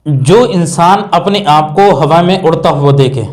جو انسان اپنے آپ کو ہوا میں اڑتا ہوا دیکھے،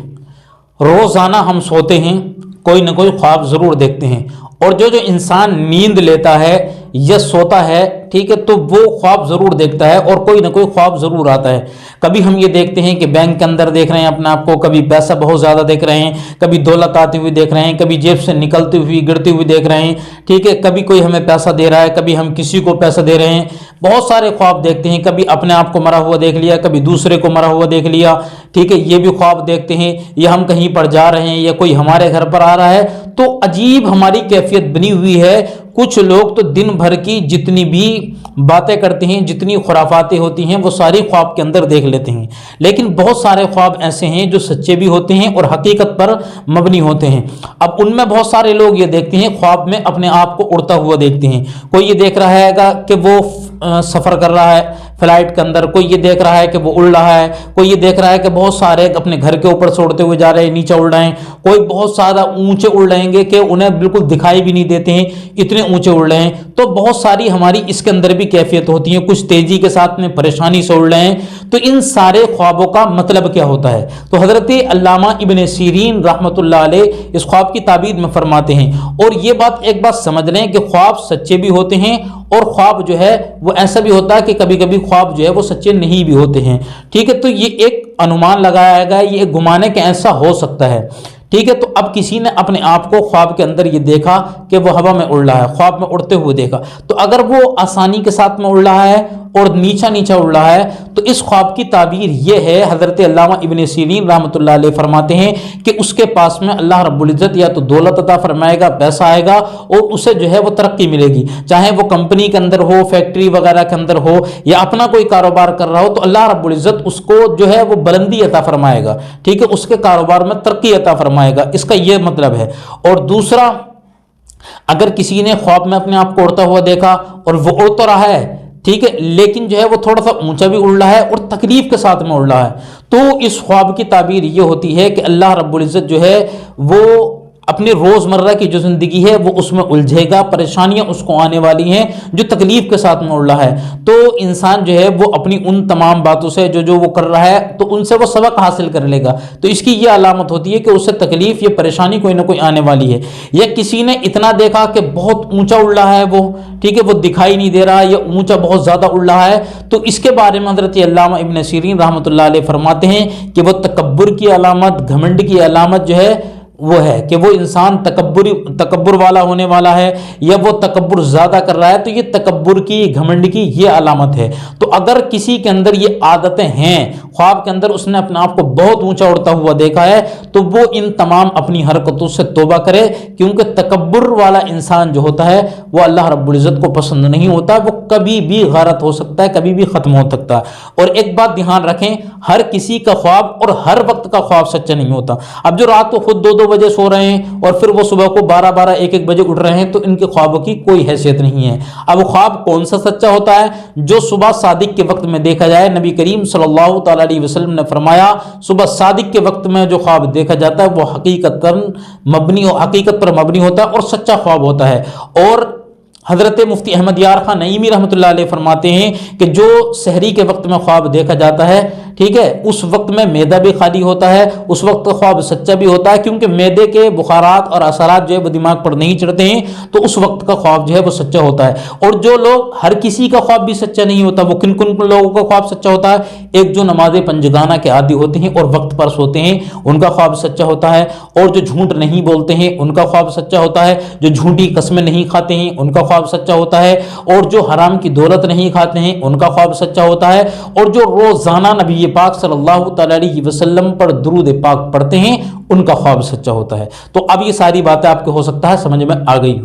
روزانہ ہم سوتے ہیں کوئی نہ کوئی خواب ضرور دیکھتے ہیں، اور جو انسان نیند لیتا ہے یا سوتا ہے، ٹھیک ہے، تو وہ خواب ضرور دیکھتا ہے اور کوئی نہ کوئی خواب ضرور آتا ہے۔ کبھی ہم یہ دیکھتے ہیں کہ بینک کے اندر دیکھ رہے ہیں اپنے آپ کو، کبھی پیسہ بہت زیادہ دیکھ رہے ہیں، کبھی دولت آتی ہوئی دیکھ رہے ہیں، کبھی جیب سے نکلتی ہوئی گرتی ہوئی دیکھ رہے ہیں، ٹھیک ہے، کبھی کوئی ہمیں پیسہ دے رہا ہے، کبھی ہم کسی کو پیسہ دے رہے ہیں، بہت سارے خواب دیکھتے ہیں۔ کبھی اپنے آپ کو مرا ہوا دیکھ لیا، کبھی دوسرے کو مرا ہوا دیکھ لیا، ٹھیک ہے، یہ بھی خواب دیکھتے ہیں، یا ہم کہیں پر جا رہے ہیں یا کوئی ہمارے گھر پر آ رہا ہے، تو عجیب ہماری کیفیت بنی ہوئی ہے۔ کچھ لوگ تو دن بھر کی جتنی بھی باتیں کرتے ہیں، جتنی خرافاتیں ہوتی ہیں، وہ ساری خواب کے اندر دیکھ لیتے ہیں، لیکن بہت سارے خواب ایسے ہیں جو سچے بھی ہوتے ہیں اور حقیقت پر مبنی ہوتے ہیں۔ اب ان میں بہت سارے لوگ یہ دیکھتے ہیں، خواب میں اپنے آپ کو اڑتا ہوا دیکھتے ہیں۔ کوئی یہ دیکھ رہا ہے کہ وہ سفر کر رہا ہے فلائٹ کے اندر، کوئی یہ دیکھ رہا ہے کہ وہ اڑ رہا ہے، کوئی یہ دیکھ رہا ہے کہ بہت سارے اپنے گھر کے اوپر سے اڑتے ہوئے جا رہے ہیں، نیچے اڑ رہے ہیں، کوئی بہت زیادہ اونچے اڑ رہے ہیں کہ انہیں بالکل دکھائی بھی نہیں دیتے ہیں، اتنے اونچے اڑ رہے ہیں۔ تو بہت ساری ہماری اس کے اندر بھی کیفیت ہوتی ہے، کچھ تیزی کے ساتھ میں پریشانی سے اڑ رہے ہیں۔ تو ان سارے خوابوں کا مطلب کیا ہوتا ہے؟ تو حضرت علامہ ابن سیرین رحمۃ اللہ علیہ اس خواب کی تعبیر میں فرماتے ہیں، اور یہ ایک بات سمجھ لیں کہ خواب سچے بھی ہوتے ہیں، اور خواب جو ہے وہ ایسا بھی ہوتا ہے کہ کبھی کبھی خواب جو ہے وہ سچے نہیں بھی ہوتے ہیں، ٹھیک ہے۔ تو یہ ایک انومان لگایا گیا، یہ ایک گمان ہے کہ ایسا ہو سکتا ہے، ٹھیک ہے۔ تو اب کسی نے اپنے آپ کو خواب کے اندر یہ دیکھا کہ وہ ہوا میں اڑ رہا ہے، خواب میں اڑتے ہوئے دیکھا، تو اگر وہ آسانی کے ساتھ میں اڑ رہا ہے اور نیچا نیچا اڑ رہا ہے، تو اس خواب کی تعبیر یہ ہے، حضرت علامہ ابن سیرین رحمۃ اللہ علیہ فرماتے ہیں کہ اس کے پاس میں اللہ رب العزت یا تو دولت عطا فرمائے گا، پیسہ آئے گا، اور اسے جو ہے وہ ترقی ملے گی، چاہے وہ کمپنی کے اندر ہو، فیکٹری وغیرہ کے اندر ہو، یا اپنا کوئی کاروبار کر رہا ہو، تو اللہ رب العزت اس کو جو ہے وہ بلندی عطا فرمائے گا، ٹھیک ہے، اس کے کاروبار میں ترقی عطا فرمائے گا، اس کا یہ مطلب ہے۔ اور دوسرا، اگر کسی نے خواب میں اپنے آپ کو اڑتا ہوا دیکھا اور وہ اڑ تو رہا ہے، ٹھیک ہے، لیکن جو ہے وہ تھوڑا سا اونچا بھی اڑ رہا ہے اور تکلیف کے ساتھ میں اڑ رہا ہے، تو اس خواب کی تعبیر یہ ہوتی ہے کہ اللہ رب العزت جو ہے وہ اپنی روزمرہ کی جو زندگی ہے وہ اس میں الجھے گا، پریشانیاں اس کو آنے والی ہیں جو تکلیف کے ساتھ میں اڑ رہا ہے۔ تو انسان جو ہے وہ اپنی ان تمام باتوں سے جو وہ کر رہا ہے، تو ان سے وہ سبق حاصل کر لے گا۔ تو اس کی یہ علامت ہوتی ہے کہ اسے تکلیف یا پریشانی کوئی نہ کوئی آنے والی ہے۔ یا کسی نے اتنا دیکھا کہ بہت اونچا اڑ رہا ہے وہ، ٹھیک ہے، وہ دکھائی نہیں دے رہا، یا اونچا بہت زیادہ اڑ رہا ہے، تو اس کے بارے میں حضرت علامہ ابن سیرین رحمۃ اللہ علیہ فرماتے ہیں کہ وہ تکبر کی علامت، گھمنڈ کی علامت جو ہے وہ ہے کہ وہ انسان تکبر والا ہونے والا ہے، یا وہ تکبر زیادہ کر رہا ہے، تو یہ تکبر کی، گھمنڈ کی یہ علامت ہے۔ تو اگر کسی کے اندر یہ عادتیں ہیں، خواب کے اندر اس نے اپنے آپ کو بہت اونچا اڑتا ہوا دیکھا ہے، تو وہ ان تمام اپنی حرکتوں سے توبہ کرے، کیونکہ تکبر والا انسان جو ہوتا ہے وہ اللہ رب العزت کو پسند نہیں ہوتا، وہ کبھی بھی غارت ہو سکتا ہے، کبھی بھی ختم ہو سکتا ہے۔ اور ایک بات دھیان رکھیں، ہر کسی کا خواب اور ہر وقت کا خواب سچا نہیں ہوتا۔ اب جو رات کو خود 2-2 بجے سو رہے ہیں اور پھر وہ صبح کو 12-12 1-1 بجے اٹھ رہے ہیں، تو ان کے خوابوں کی کوئی حیثیت نہیں ہے۔ اب خواب کون سا سچا ہوتا ہے؟ جو صبح صادق کے وقت میں دیکھا جائے۔ نبی کریم صلی اللہ تعالی علیہ وسلم نے فرمایا، صبح صادق کے وقت میں جو خواب دیکھا جاتا ہے وہ حقیقت پر مبنی ہوتا ہے اور سچا خواب ہوتا ہے۔ اور حضرت مفتی احمد یار خان نعیمی رحمۃ اللہ علیہ فرماتے ہیں کہ جو سحری کے وقت میں خواب دیکھا جاتا ہے، ٹھیک ہے، اس وقت میں معدہ بھی خالی ہوتا ہے، اس وقت خواب سچا بھی ہوتا ہے، کیونکہ معدے کے بخارات اور اثرات جو ہے وہ دماغ پر نہیں چڑھتے ہیں، تو اس وقت کا خواب جو ہے وہ سچا ہوتا ہے۔ اور جو لوگ، ہر کسی کا خواب بھی سچا نہیں ہوتا، وہ کن لوگوں کا خواب سچا ہوتا ہے؟ ایک جو نماز پنجگانہ کے عادی ہوتے ہیں اور وقت پر سوتے ہیں، ان کا خواب سچا ہوتا ہے۔ اور جو جھوٹ نہیں بولتے ہیں ان کا خواب سچا ہوتا ہے، جو جھوٹی قسمیں نہیں کھاتے ہیں ان کا خواب سچا ہوتا ہے، اور جو حرام کی دولت نہیں کھاتے ہیں ان کا خواب سچا ہوتا ہے، اور جو روزانہ نبی پاک صلی اللہ تعالی علیہ وسلم پر درود پاک پڑھتے ہیں ان کا خواب سچا ہوتا ہے۔ تو اب یہ ساری باتیں آپ کو ہو سکتا ہے سمجھ میں آ گئی۔